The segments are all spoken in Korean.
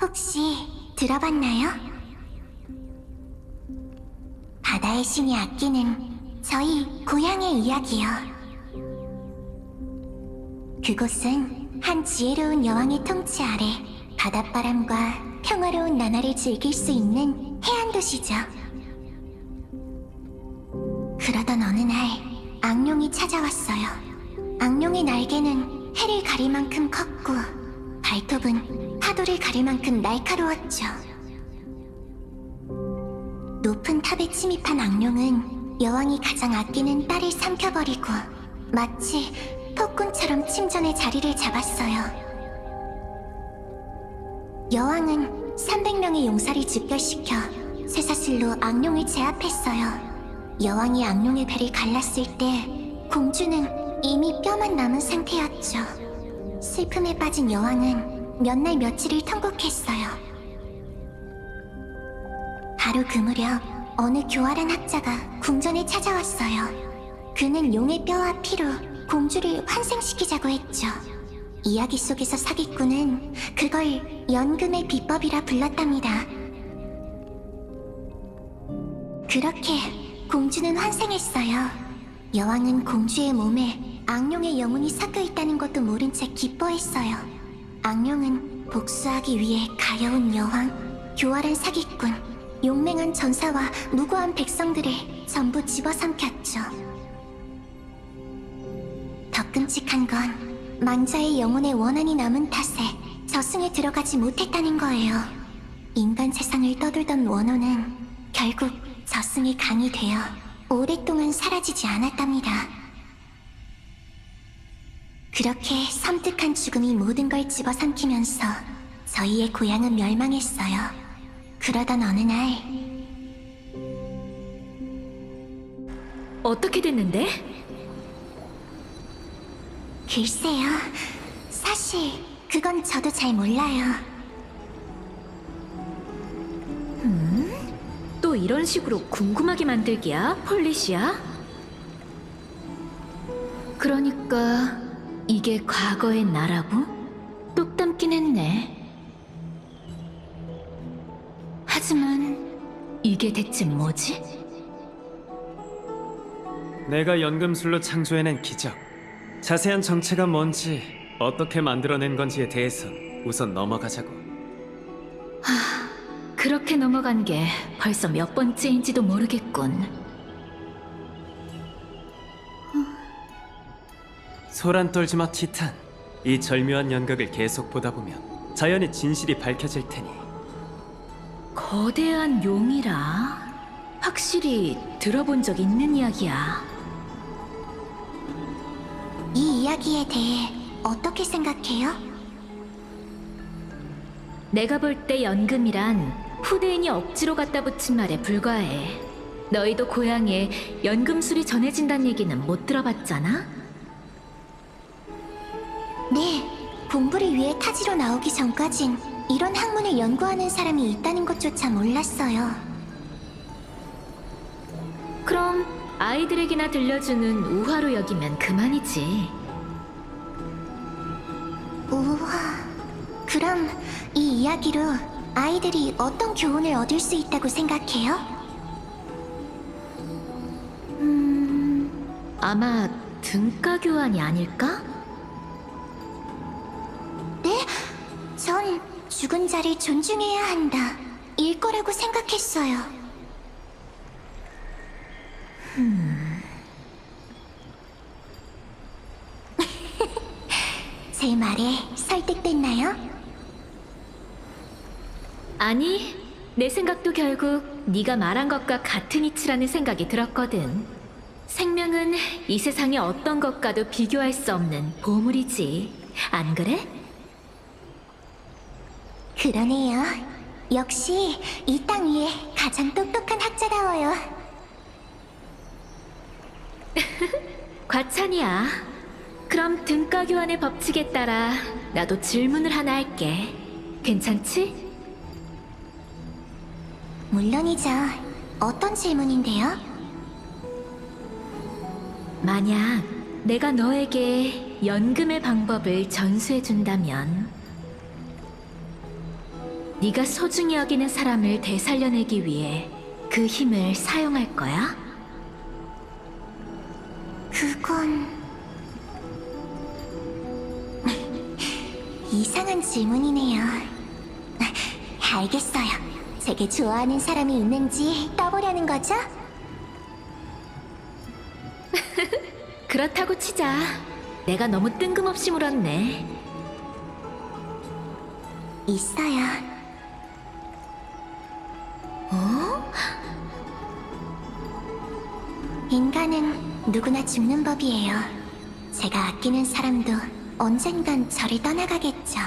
혹시 들어봤나요? 바다의 신이 아끼는 저희 고향의 이야기요. 그곳은 한 지혜로운 여왕의 통치 아래 바닷바람과 평화로운 나날을 즐길 수 있는 해안 도시죠. 그러던 어느 날 악룡이 찾아왔어요. 악룡의 날개는 해를 가릴 만큼 컸고 발톱은 파도를 가릴 만큼 날카로웠죠. 높은 탑에 침입한 악룡은 여왕이 가장 아끼는 딸을 삼켜버리고 마치 폭군처럼 침전의 자리를 잡았어요. 여왕은 300명의 용사를 집결시켜 쇠사슬로 악룡을 제압했어요. 여왕이 악룡의 배를 갈랐을 때 공주는 이미 뼈만 남은 상태였죠. 슬픔에 빠진 여왕은 몇 날 며칠을 통곡했어요. 바로 그 무렵 어느 교활한 학자가 궁전에 찾아왔어요. 그는 용의 뼈와 피로 공주를 환생시키자고 했죠. 이야기 속에서 사기꾼은 그걸 연금의 비법이라 불렀답니다. 그렇게 공주는 환생했어요. 여왕은 공주의 몸에 악룡의 영혼이 섞여 있다는 것도 모른 채 기뻐했어요. 악룡은 복수하기 위해 가여운 여왕, 교활한 사기꾼, 용맹한 전사와 무고한 백성들을 전부 집어삼켰죠. 더 끔찍한 건 망자의 영혼에 원한이 남은 탓에 저승에 들어가지 못했다는 거예요. 인간 세상을 떠돌던 원혼은 결국 저승의 강이 되어 오랫동안 사라지지 않았답니다. 그렇게 섬뜩한 죽음이 모든 걸 집어삼키면서 저희의 고향은 멸망했어요. 그러던 어느 날 어떻게 됐는데? 글쎄요, 사실 그건 저도 잘 몰라요. 또 이런 식으로 궁금하게 만들기야, 폴리시야? 그러니까 이게 과거의 나라고? 똑 닮긴 했네. 하지만 이게 대체 뭐지? 내가 연금술로 창조해낸 기적. 자세한 정체가 뭔지, 어떻게 만들어낸 건지에 대해선 우선 넘어가자고. 그렇게 넘어간 게 벌써 몇 번째인지도 모르겠군. 소란 떨지 마, 티탄. 이 절묘한 연극을 계속 보다 보면 자연의 진실이 밝혀질 테니. 거대한 용이라 확실히 들어본 적 있는 이야기야. 이 이야기에 대해 어떻게 생각해요? 내가 볼 때 연금이란 후대인이 억지로 갖다 붙인 말에 불과해. 너희도 고향에 연금술이 전해진다는 얘기는 못 들어봤잖아? 네, 공부를 위해 타지로 나오기 전까진 이런 학문을 연구하는 사람이 있다는 것조차 몰랐어요. 그럼 아이들에게나 들려주는 우화로 여기면 그만이지. 우와, 그럼 이 이야기로 아이들이 어떤 교훈을 얻을 수 있다고 생각해요? 아마 등가 교환이 아닐까? 네? 전 죽은 자를 존중해야 한다. 일 거라고 생각했어요. 제 말에 설득됐나요? 아니, 내 생각도 결국 네가 말한 것과 같은 이치라는 생각이 들었거든. 생명은 이 세상의 어떤 것과도 비교할 수 없는 보물이지. 안 그래? 그러네요. 역시 이 땅 위에 가장 똑똑한 학자다워요. 과찬이야. 그럼 등가 교환의 법칙에 따라 나도 질문을 하나 할게. 괜찮지? 물론이죠. 어떤 질문인데요? 만약 내가 너에게 연금의 방법을 전수해준다면 네가 소중히 여기는 사람을 되살려내기 위해 그 힘을 사용할 거야? 그건... 이상한 질문이네요. 알겠어요. 제게 좋아하는 사람이 있는지 떠보려는 거죠? 그렇다고 치자. 내가 너무 뜬금없이 물었네. 있어요. 어? 인간은 누구나 죽는 법이에요. 제가 아끼는 사람도 언젠간 저를 떠나가겠죠.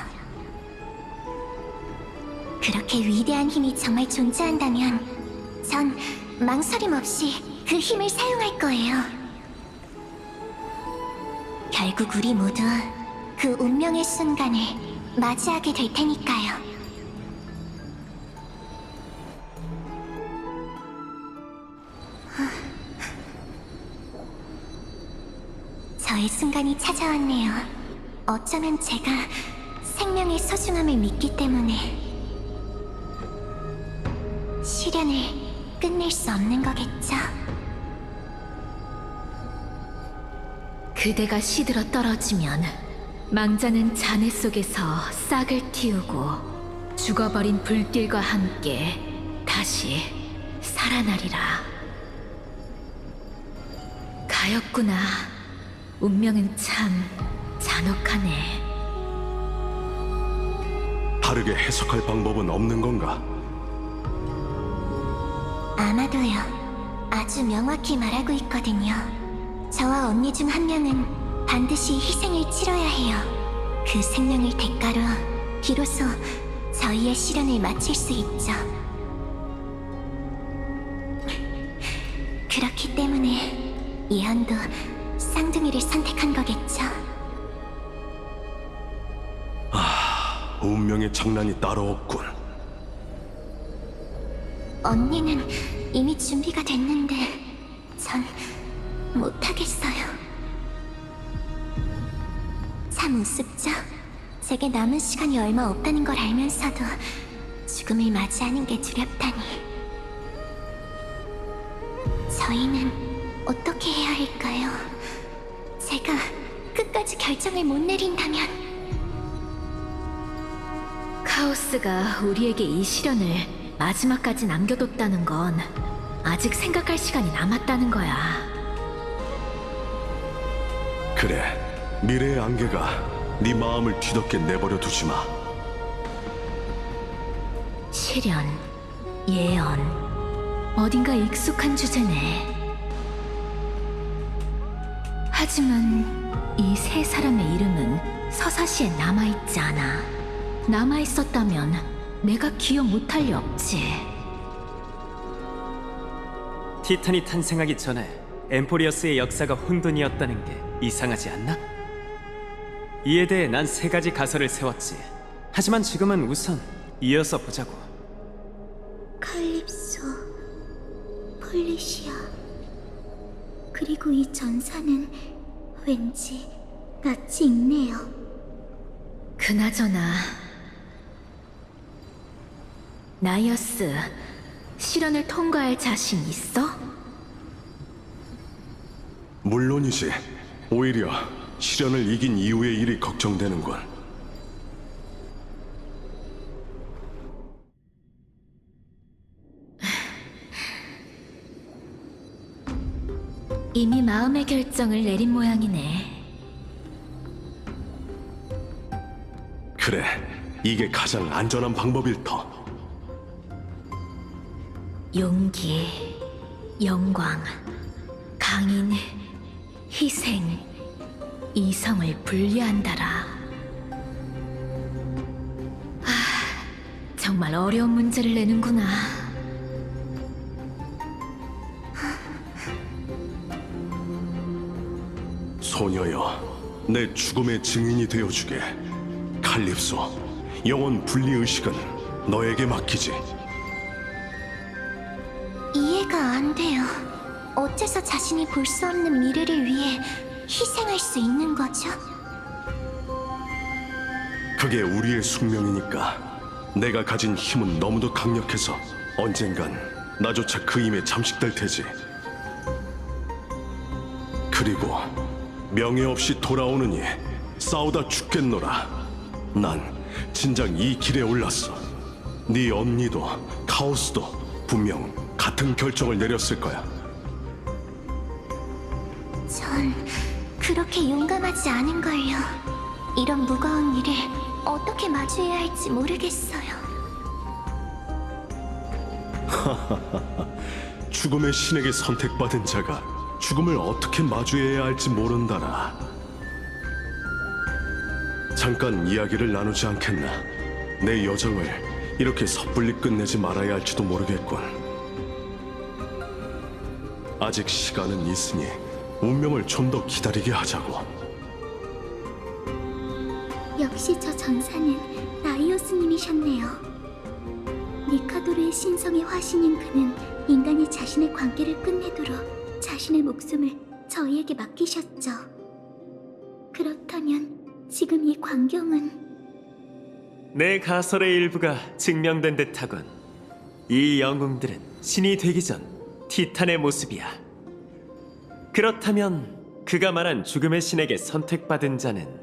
그렇게 위대한 힘이 정말 존재한다면 전 망설임 없이 그 힘을 사용할 거예요. 결국 우리 모두 그 운명의 순간을 맞이하게 될 테니까요. 저의 순간이 찾아왔네요. 어쩌면 제가 생명의 소중함을 믿기 때문에 시련을 끝낼 수 없는 거겠죠. 그대가 시들어 떨어지면 망자는 잔해 속에서 싹을 틔우고 죽어버린 불길과 함께 다시 살아나리라. 가엾구나. 운명은 참 잔혹하네. 다르게 해석할 방법은 없는 건가? 아마도요. 아주 명확히 말하고 있거든요. 저와 언니 중 한 명은 반드시 희생을 치러야 해요. 그 생명을 대가로 비로소 저희의 시련을 마칠 수 있죠. 그렇기 때문에 예언도 쌍둥이를 선택한 거겠죠. 운명의 장난이 따로 없군. 언니는 이미 준비가 됐는데 전 못하겠어요. 참 우습죠? 제게 남은 시간이 얼마 없다는 걸 알면서도 죽음을 맞이하는 게 두렵다니. 저희는 어떻게 해야 할까요? 제가 끝까지 결정을 못 내린다면... 카오스가 우리에게 이 시련을 마지막까지 남겨뒀다는 건 아직 생각할 시간이 남았다는 거야. 그래, 미래의 안개가 네 마음을 뒤덮게 내버려 두지 마. 시련, 예언, 어딘가 익숙한 주제네. 하지만 이 세 사람의 이름은 서사시에 남아있지 않아. 남아있었다면 내가 기억 못할 리 없지. 티탄이 탄생하기 전에 엠포리어스의 역사가 혼돈이었다는 게 이상하지 않나? 이에 대해 난 세 가지 가설을 세웠지. 하지만 지금은 우선 이어서 보자고. 칼립소, 폴리시아, 그리고 이 전사는 왠지 낯이 익네요. 그나저나 나이어스, 시련을 통과할 자신 있어? 물론이지. 오히려 시련을 이긴 이후의 일이 걱정되는군. 이미 마음의 결정을 내린 모양이네. 그래, 이게 가장 안전한 방법일 터. 용기, 영광, 강인, 희생, 이성을 분리한다라. 정말 어려운 문제를 내는구나. 소녀여, 내 죽음의 증인이 되어주게. 칼립소, 영혼 분리의식은 너에게 맡기지. 이해가 안 돼요. 어째서 자신이 볼 수 없는 미래를 위해 희생할 수 있는 거죠? 그게 우리의 숙명이니까. 내가 가진 힘은 너무도 강력해서 언젠간 나조차 그 힘에 잠식될 테지. 그리고 명예 없이 돌아오느니 싸우다 죽겠노라. 난 진작 이 길에 올랐어. 네 언니도 카오스도 분명 같은 결정을 내렸을 거야. 전 그렇게 용감하지 않은걸요. 이런 무거운 일을 어떻게 마주해야 할지 모르겠어요. 죽음의 신에게 선택받은 자가 죽음을 어떻게 마주해야 할지 모른다나. 잠깐 이야기를 나누지 않겠나? 내 여정을 이렇게 섣불리 끝내지 말아야 할지도 모르겠군. 아직 시간은 있으니 운명을 좀 더 기다리게 하자고. 역시 저 전사는 나이오스님이셨네요. 니카도르의 신성의 화신인 그는 인간이 자신의 관계를 끝내도록 자신의 목숨을 저희에게 맡기셨죠. 그렇다면 지금 이 광경은 내 가설의 일부가 증명된 듯하군. 이 영웅들은 신이 되기 전 티탄의 모습이야. 그렇다면 그가 말한 죽음의 신에게 선택받은 자는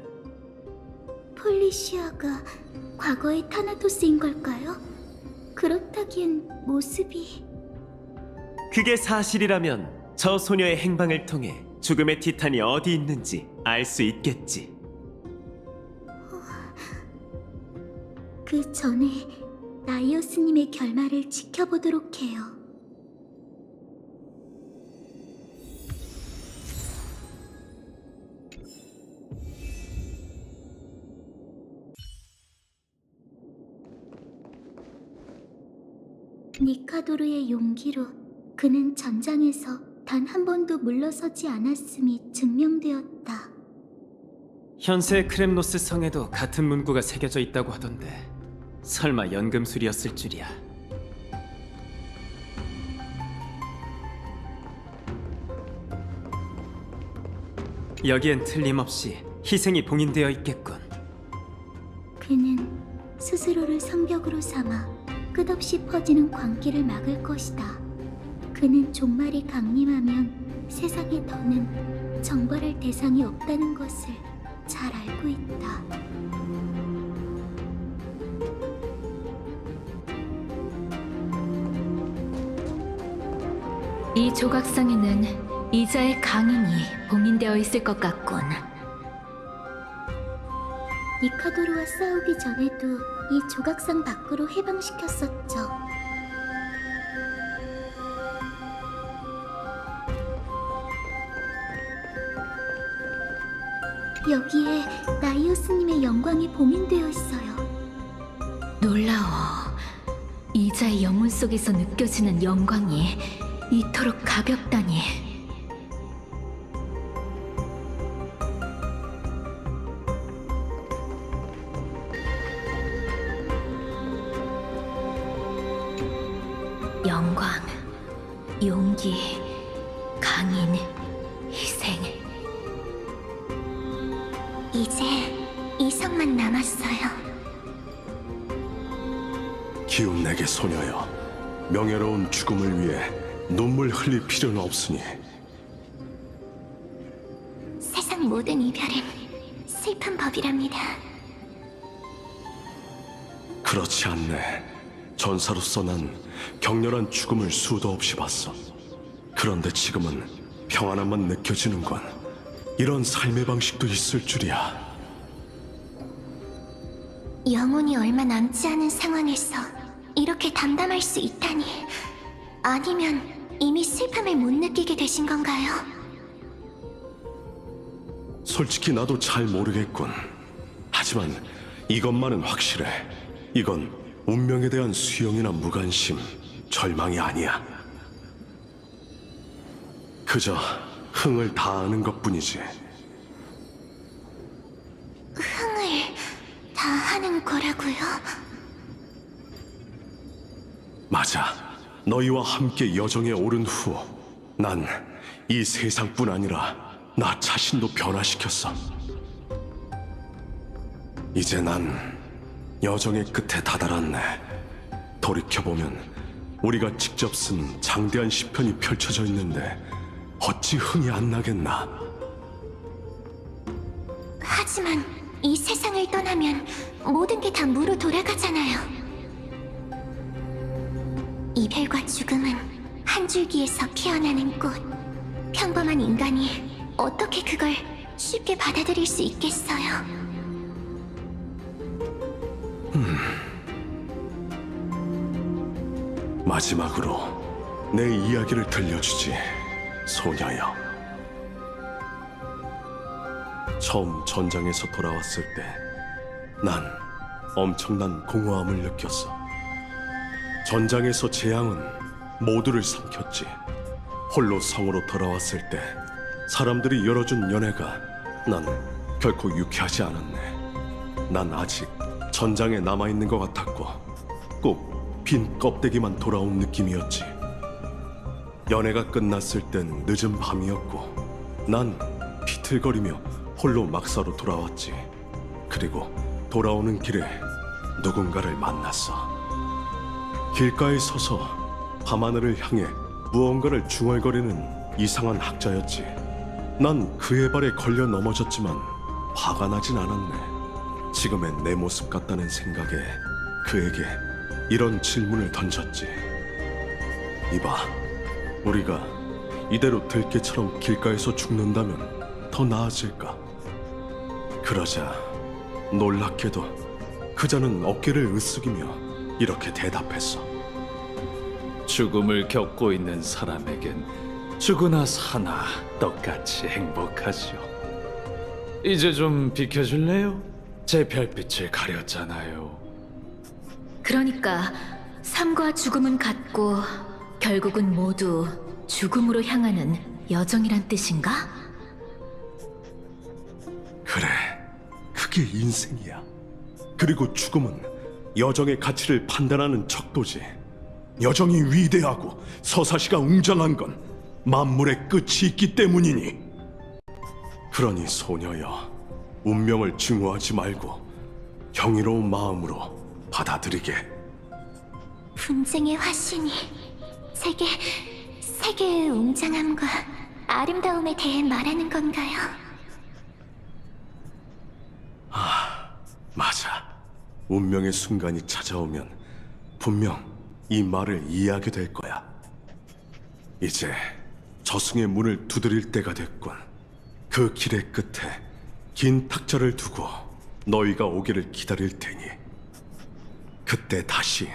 폴리시아가 과거의 타나토스인 걸까요? 그렇다기엔 모습이... 그게 사실이라면 저 소녀의 행방을 통해 죽음의 티탄이 어디 있는지 알 수 있겠지. 그 전에 나이오스님의 결말을 지켜보도록 해요. 니카도르의 용기로 그는 전장에서 단 한 번도 물러서지 않았음이 증명되었다. 현세 크렘노스 성에도 같은 문구가 새겨져 있다고 하던데 설마 연금술이었을 줄이야. 여기엔 틀림없이 희생이 봉인되어 있겠군. 그는 스스로를 성벽으로 삼아 끝없이 퍼지는 광기를 막을 것이다. 그는 종말이 강림하면 세상에 더는 정벌할 대상이 없다는 것을 잘 알고 있다. 이 조각상에는 이자의 강인이 봉인되어 있을 것 같군. 니카도르와 싸우기 전에도 이 조각상 밖으로 해방시켰었죠. 여기에 나이오스님의 영광이 봉인되어 있어요. 놀라워. 이자의 영혼 속에서 느껴지는 영광이 이토록 가볍다니. 영광, 용기, 강인, 희생. 이제 이성만 남았어요. 기운내게 소녀여, 명예로운 죽음을 위해 눈물 흘릴 필요는 없으니. 세상 모든 이별은 슬픈 법이랍니다. 그렇지 않네. 전사로서 난 격렬한 죽음을 수도 없이 봤어. 그런데 지금은 평안함만 느껴지는군. 이런 삶의 방식도 있을 줄이야. 영혼이 얼마 남지 않은 상황에서 이렇게 담담할 수 있다니. 아니면 이미 슬픔을 못 느끼게 되신 건가요? 솔직히 나도 잘 모르겠군. 하지만 이것만은 확실해. 이건 운명에 대한 수용이나 무관심, 절망이 아니야. 그저 흥을 다하는 것뿐이지. 흥을 다하는 거라고요? 맞아. 너희와 함께 여정에 오른 후, 난 이 세상뿐 아니라 나 자신도 변화시켰어. 이제 난 여정의 끝에 다다랐네. 돌이켜보면 우리가 직접 쓴 장대한 시편이 펼쳐져 있는데 어찌 흥이 안 나겠나. 하지만 이 세상을 떠나면 모든 게 다 무로 돌아가잖아요. 이별과 죽음은 한 줄기에서 피어나는 꽃. 평범한 인간이 어떻게 그걸 쉽게 받아들일 수 있겠어요? 마지막으로 내 이야기를 들려주지, 소녀여. 처음 전장에서 돌아왔을 때 난 엄청난 공허함을 느꼈어. 전장에서 재앙은 모두를 삼켰지. 홀로 성으로 돌아왔을 때 사람들이 열어준 연애가 난 결코 유쾌하지 않았네. 난 아직 전장에 남아있는 것 같았고 꼭 빈 껍데기만 돌아온 느낌이었지. 연애가 끝났을 땐 늦은 밤이었고 난 비틀거리며 홀로 막사로 돌아왔지. 그리고 돌아오는 길에 누군가를 만났어. 길가에 서서 밤하늘을 향해 무언가를 중얼거리는 이상한 학자였지. 난 그의 발에 걸려 넘어졌지만 화가 나진 않았네. 지금의 내 모습 같다는 생각에 그에게 이런 질문을 던졌지. 이봐, 우리가 이대로 들개처럼 길가에서 죽는다면 더 나아질까? 그러자 놀랍게도 그자는 어깨를 으쓱이며 이렇게 대답했어. 죽음을 겪고 있는 사람에겐 죽으나 사나 똑같이 행복하죠. 이제 좀 비켜줄래요? 제 별빛을 가렸잖아요. 그러니까 삶과 죽음은 같고 결국은 모두 죽음으로 향하는 여정이란 뜻인가? 그래, 그게 인생이야. 그리고 죽음은 여정의 가치를 판단하는 척도지. 여정이 위대하고 서사시가 웅장한 건 만물의 끝이 있기 때문이니. 그러니 소녀여, 운명을 증오하지 말고 경이로운 마음으로 받아들이게. 분쟁의 화신이 세계의 웅장함과 아름다움에 대해 말하는 건가요? 맞아. 운명의 순간이 찾아오면 분명 이 말을 이해하게 될 거야. 이제 저승의 문을 두드릴 때가 됐군. 그 길의 끝에 긴 탁자를 두고 너희가 오기를 기다릴 테니 그때 다시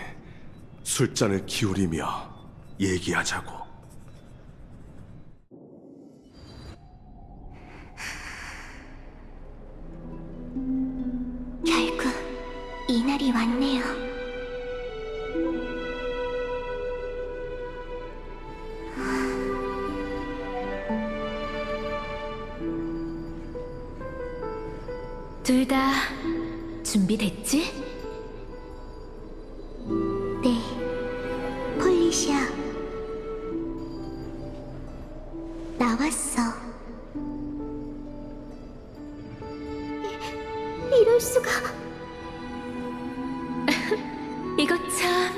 술잔을 기울이며 얘기하자고. 결국 이날이 왔네요. 둘 다 준비됐지? 네, 폴리시아. 나왔어. 이럴 수가. 이거 참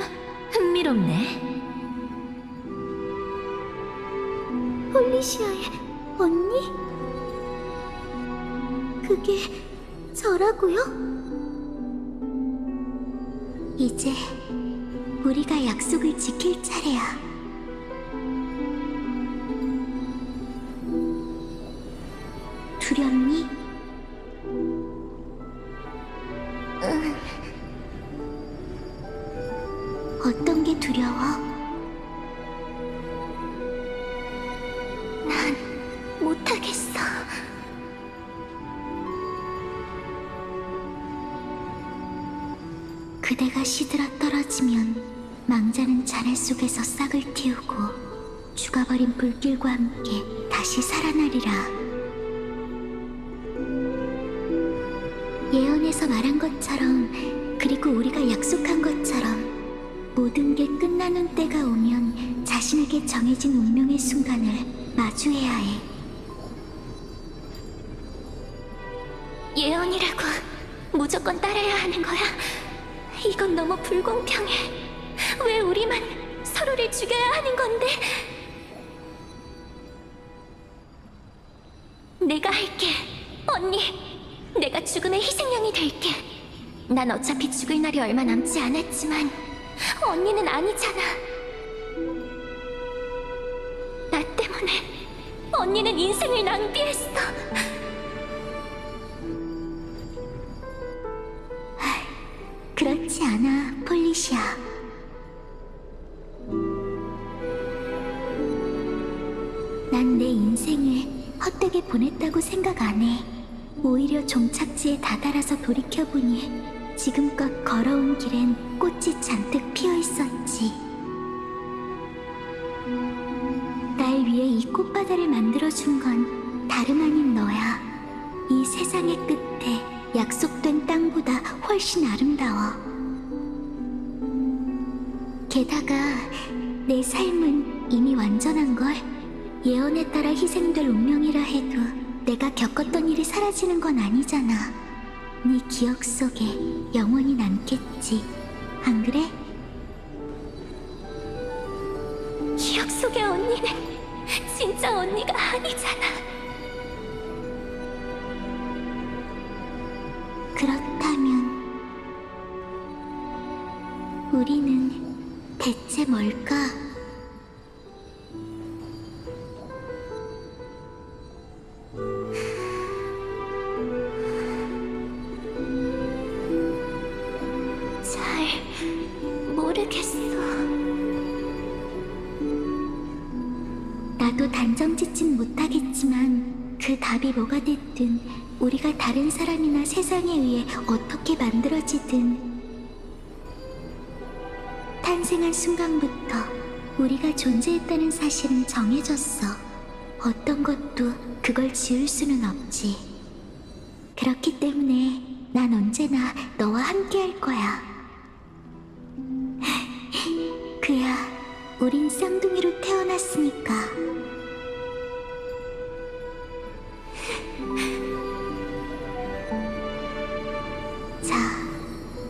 흥미롭네. 폴리시아의 언니? 그게 저라고요? 이제 우리가 약속을 지킬 차례야. 두렵니? 어떤 게 두려워? 난 못하겠어. 그대가 시들어 떨어지면 망자는 자랄 속에서 싹을 틔우고 죽어버린 불길과 함께 다시 살아나리라. 예언에서 말한 것처럼, 그리고 우리가 약속한 것처럼 모든 게 끝나는 때가 오면 자신에게 정해진 운명의 순간을 마주해야 해. 예언이라고 무조건 따라야 하는 거야? 이건 너무 불공평해. 왜 우리만 서로를 죽여야 하는 건데? 내가 할게. 언니, 내가 죽음의 희생양이 될게. 난 어차피 죽을 날이 얼마 남지 않았지만 언니는 아니잖아. 나 때문에 언니는 인생을 낭비했어. 그렇지 않아, 폴리시아. 난 내 인생을 헛되게 보냈다고 생각 안 해. 오히려 종착지에 다다라서 돌이켜보니 지금껏 걸어온 길엔 꽃이 잔뜩 피어 있었지. 날 위해 이 꽃바다를 만들어준 건 다름 아닌 너야. 이 세상의 끝에 약속된 땅보다 훨씬 아름다워. 게다가 내 삶은 이미 완전한걸. 예언에 따라 희생될 운명이라 해도 내가 겪었던 일이 사라지는 건 아니잖아. 네 기억 속에 영원히 남겠지. 안 그래? 기억 속의 언니는 진짜 언니가 아니잖아. 그렇다면 우리는 대체 뭘까? 잘 모르겠어. 나도 단정짓진 못하겠지만 그 답이 뭐가 됐든 우리가 다른 사람이나 세상에 의해 어떻게 만들어지든 탄생한 순간부터 우리가 존재했다는 사실은 정해졌어. 어떤 것도 그걸 지울 수는 없지. 그렇기 때문에 난 언제나 너와 함께 할 거야. 그야 우린 쌍둥이로 태어났으니까. 자,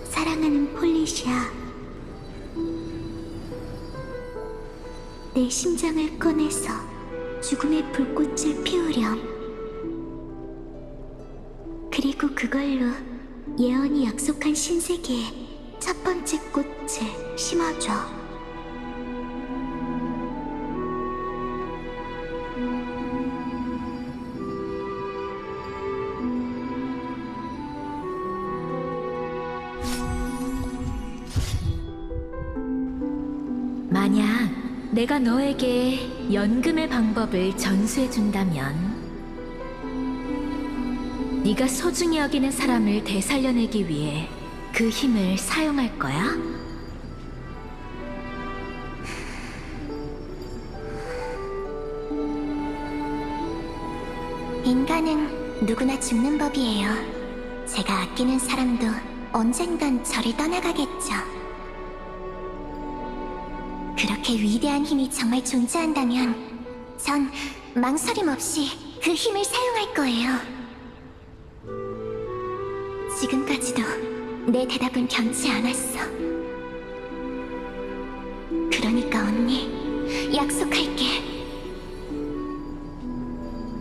사랑하는 폴리시아, 내 심장을 꺼내서 죽음의 불꽃을 피우렴. 그리고 그걸로 예언이 약속한 신세계에 첫 번째 꽃을 심어줘. 만약 내가 너에게 연금의 방법을 전수해준다면 네가 소중히 여기는 사람을 되살려내기 위해 그 힘을 사용할 거야? 인간은 누구나 죽는 법이에요. 제가 아끼는 사람도 언젠간 저를 떠나가겠죠. 그렇게 위대한 힘이 정말 존재한다면 전 망설임 없이 그 힘을 사용할 거예요. 지금까지도 내 대답은 변치 않았어. 그러니까 언니, 약속할게.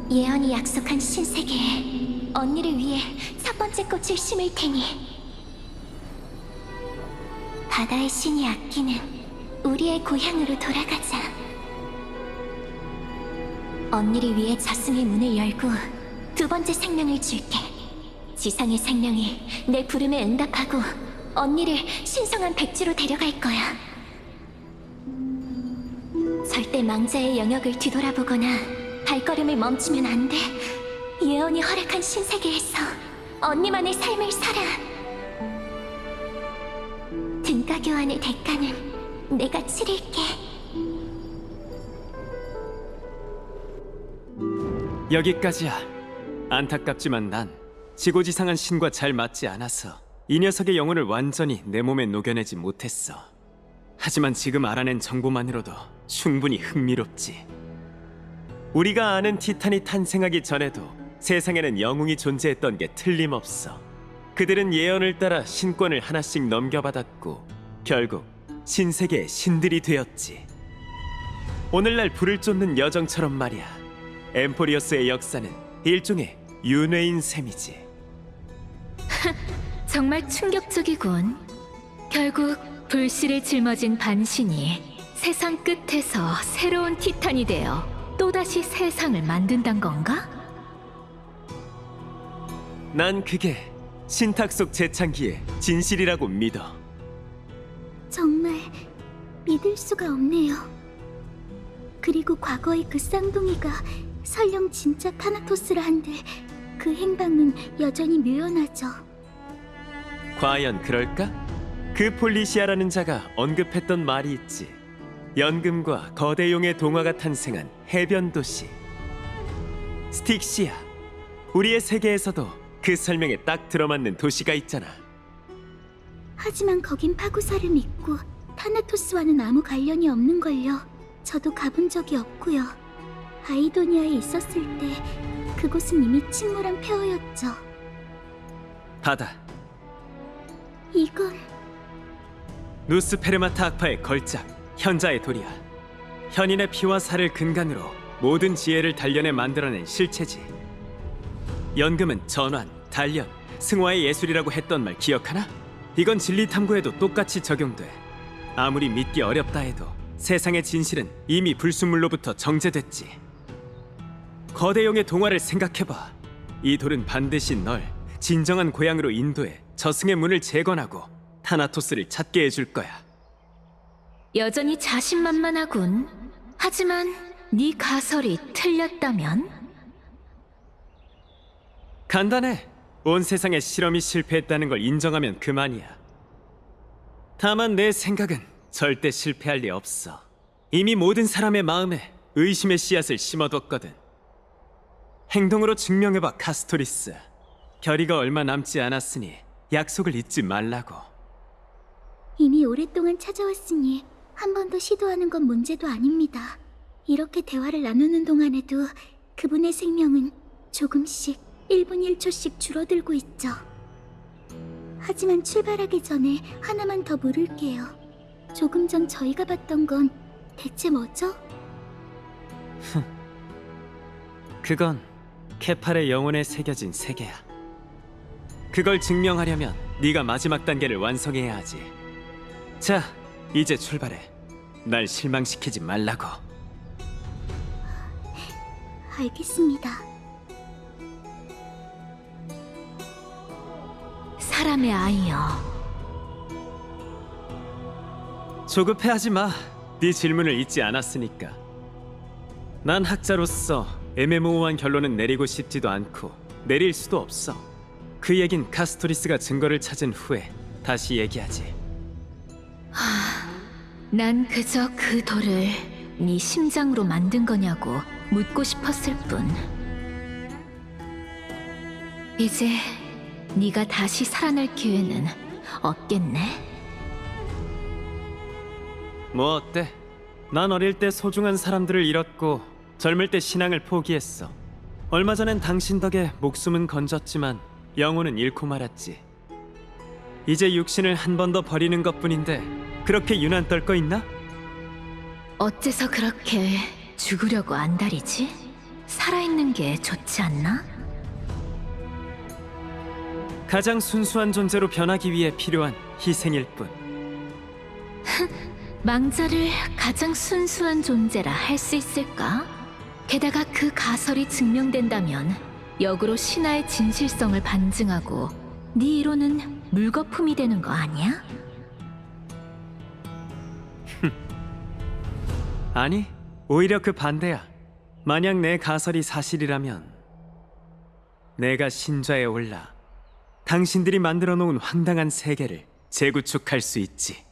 예언이 약속한 신세계에 언니를 위해 첫 번째 꽃을 심을 테니 바다의 신이 아끼는 우리의 고향으로 돌아가자. 언니를 위해 저승의 문을 열고 두 번째 생명을 줄게. 지상의 생명이 내 부름에 응답하고 언니를 신성한 백지로 데려갈 거야. 절대 망자의 영역을 뒤돌아보거나 발걸음을 멈추면 안 돼. 예언이 허락한 신세계에서 언니만의 삶을 살아. 등가 교환의 대가는 내가 치를게. 여기까지야. 안타깝지만 난 지고지상한 신과 잘 맞지 않아서 이 녀석의 영혼을 완전히 내 몸에 녹여내지 못했어. 하지만 지금 알아낸 정보만으로도 충분히 흥미롭지. 우리가 아는 티탄이 탄생하기 전에도 세상에는 영웅이 존재했던 게 틀림없어. 그들은 예언을 따라 신권을 하나씩 넘겨받았고 결국 신세계의 신들이 되었지. 오늘날 불을 쫓는 여정처럼 말이야. 엠포리어스의 역사는 일종의 윤회인 셈이지. 정말 충격적이군. 결국 불씨를 짊어진 반신이 세상 끝에서 새로운 티탄이 되어 또다시 세상을 만든단 건가? 난 그게 신탁 속 재창기의 진실이라고 믿어. 정말 믿을 수가 없네요. 그리고 과거의 그 쌍둥이가 설령 진짜 타나토스라 한들 그 행방은 여전히 묘연하죠. 과연 그럴까? 그 폴리시아라는 자가 언급했던 말이 있지. 연금과 거대 용의 동화가 탄생한 해변 도시 스틱시아. 우리의 세계에서도 그 설명에 딱 들어맞는 도시가 있잖아. 하지만 거긴 파구사를 믿고 타나토스와는 아무 관련이 없는걸요. 저도 가본 적이 없고요. 아이도니아에 있었을 때 그곳은 이미 침몰한 폐허였죠. 바다. 이건 누스페르마타 악파의 걸작, 현자의 도리야. 현인의 피와 살을 근간으로 모든 지혜를 단련해 만들어낸 실체지. 연금은 전환, 단련, 승화의 예술이라고 했던 말 기억하나? 이건 진리 탐구에도 똑같이 적용돼. 아무리 믿기 어렵다 해도 세상의 진실은 이미 불순물로부터 정제됐지. 거대용의 동화를 생각해봐. 이 돌은 반드시 널 진정한 고향으로 인도해 저승의 문을 재건하고 타나토스를 찾게 해줄 거야. 여전히 자신만만하군. 하지만 네 가설이 틀렸다면? 간단해. 온 세상의 실험이 실패했다는 걸 인정하면 그만이야. 다만 내 생각은 절대 실패할 리 없어. 이미 모든 사람의 마음에 의심의 씨앗을 심어뒀거든. 행동으로 증명해봐, 카스토리스. 결의가 얼마 남지 않았으니 약속을 잊지 말라고. 이미 오랫동안 찾아왔으니 한 번 더 시도하는 건 문제도 아닙니다. 이렇게 대화를 나누는 동안에도 그분의 생명은 조금씩 1분 1초씩 줄어들고 있죠. 하지만 출발하기 전에 하나만 더 물을게요. 조금 전 저희가 봤던 건 대체 뭐죠? 그건 케팔의 영혼에 새겨진 세계야. 그걸 증명하려면 네가 마지막 단계를 완성해야 하지. 자, 이제 출발해. 날 실망시키지 말라고. 알겠습니다. 사람의 아이여. 조급해하지 마. 네 질문을 잊지 않았으니까. 난 학자로서 애매모호한 결론은 내리고 싶지도 않고 내릴 수도 없어. 그 얘긴 카스토리스가 증거를 찾은 후에 다시 얘기하지. 난 그저 그 돌을 네 심장으로 만든 거냐고 묻고 싶었을 뿐. 이제 네가 다시 살아날 기회는 없겠네. 뭐 어때? 난 어릴 때 소중한 사람들을 잃었고 젊을 때 신앙을 포기했어. 얼마 전엔 당신 덕에 목숨은 건졌지만 영혼은 잃고 말았지. 이제 육신을 한 번 더 버리는 것뿐인데 그렇게 유난 떨 거 있나? 어째서 그렇게 죽으려고 안달이지? 살아있는 게 좋지 않나? 가장 순수한 존재로 변하기 위해 필요한 희생일 뿐. 망자를 가장 순수한 존재라 할 수 있을까? 게다가 그 가설이 증명된다면 역으로 신화의 진실성을 반증하고 네 이론은 물거품이 되는 거 아니야? 아니, 오히려 그 반대야. 만약 내 가설이 사실이라면 내가 신좌에 올라 당신들이 만들어 놓은 황당한 세계를 재구축할 수 있지.